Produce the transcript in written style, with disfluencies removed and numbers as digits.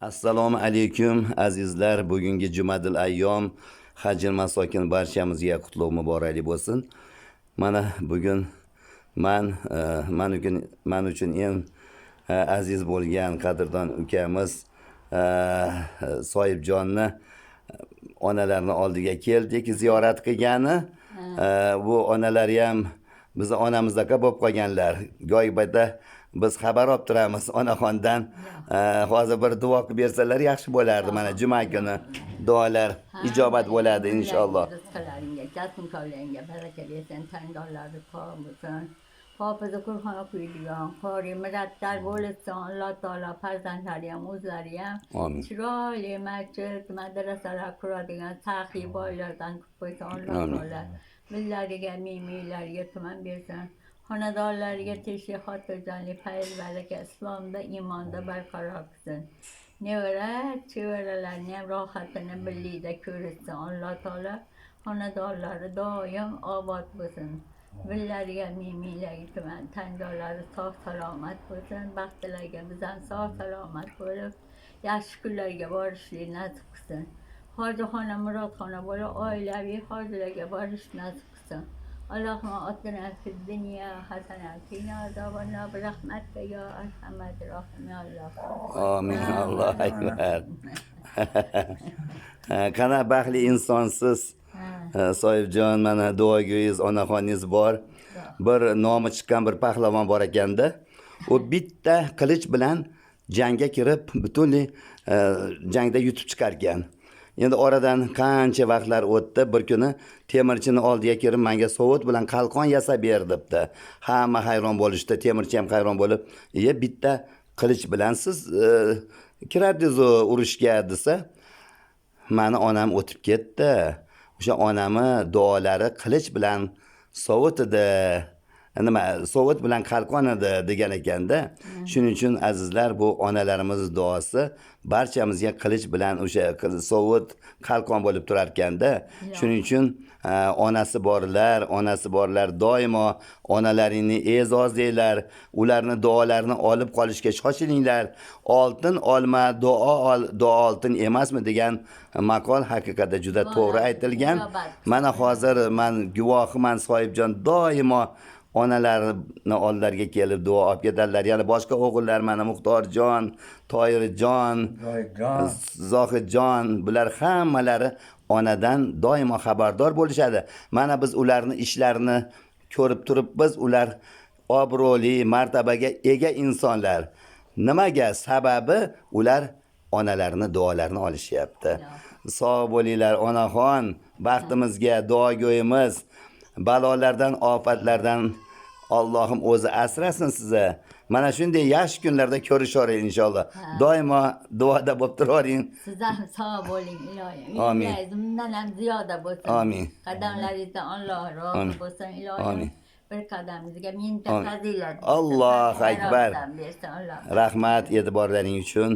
Assalomu alaykum azizlar. Bugungi Jumadil ayyom Hajr masokin barchamizga qutlug' muborakli bo'lsin. Mana bugun man uchun eng aziz bo'lgan qadrdon ukamiz Soyibjonni onalarni oldiga keldik ziyorat qilgani. Bu onalari ham bizni onamizdaqa bo'lib qolganlar. Go'ybada biz xabar olib turamiz onaxondan. Hozir bir duo qilib bersalar yaxshi bo'lardi. Mana juma kuni duolar ijobat bo'ladi inshaalloh. Rizqlaringga, kasb-ko'ringga baraka bersin, tangdonlari tor bo'lsin. Hofizi Qur'on o'qiydigan, qori murattar bo'lsin. Alloh taolo farzandlari ham o'zlari ham chiroyli masjid, madrasalar quradigan saxiy boylardan qilib qo'ysin. Alloh taolo bizlariga, ming-minglariga tuman bersin. Xonadonlariga tinchlik, xotirjamlik, xayr, baraka, islomda, iymonda barqaror qilsin. Nevara, chevaralarni ham rohatini birlikda ko'rsin. Alloh taolo xonadonlari doim obod bo'lsin. Bizlarga ming-minglariga tuman, tangdonlari sog' salomat bo'lsin. Baxtlarga biz ham sog' salomat bo'lib, yaxshi kunlarga borishlik nasib qilsin. Hojixona, murodxona bo'lib, oilaviy hojlarga borish nasib qilsin. Allahumma atina fid dunya hasanatan wa qina azabannar birahmatika ya arhamar rohim ya Allah. Amin. Alloh akbar. Qana baxtli insonsiz. Soyibjon, mana duogo'yiz onaxoningiz bor. Bir nomi chiqqan bir pahlavon bor ekanda. U bitta qilich bilan jangga kirib, butunli jangda yutib chiqar ekan. Endi oradan qancha vaqtlar o'tdi, bir kuni temirchini oldiga kirib, menga sovut bilan qalqon yasab ber debdi. Hamma hayron bo'lishdi, temirchi ham hayron bo'lib, bitta qilich bilan siz kiradingiz urushga desa, meni onam o'tib ketdi. O'sha onami duolari qilich bilan sovut edi. Nima, sovut bilan qalqon edi degan ekanda. Shuning uchun azizlar, bu onalarimiz duosi barchamizga qilich bilan o'sha sovut qalqon bo'lib turar ekanda. Shuning uchun onasi borlar doimo onalaringni e'zozlaylar, ularni duolarini olib qolishga shoshilinglar. Oltin olma, duo oltin emasmi degan maqol haqiqatda juda to'g'ri aytilgan. Mana hozir men guvohiman, Soyibjon doimo onalarni oldilariga kelib duo olib ketadilar. Yana boshqa o'g'illar, mana Muxtorjon, Toyirjon, Zohidjon, bular hammalari onadan doimo xabardor bo'lishadi. Mana biz ularni ishlarini ko'rib turibmiz. Ular obro'li, martabaga ega insonlar. Nimaga? Sababi ular onalarini duolarini olishyapti. Sog' bo'linglar onaxon, baxtimizga duogo'yimiz. Balolardan, ofatlardan Allohim o'zi asrasin sizni. Mana shunday yaxshi kunlarda ko'rishaveraylik inshaalloh. Doimo duoda bo'lib turavering. Siz ham sog' bo'ling ilohim. Amin. Bundan ham ziyoda bo'lsin. Amin. Qadamlaringizdan Alloh rozi bo'lsin ilohim. Amin. Bir qadamingizga mingta fazilat. Alloh akbar. bersin Alloh. Rahmat e'tiborlaring uchun.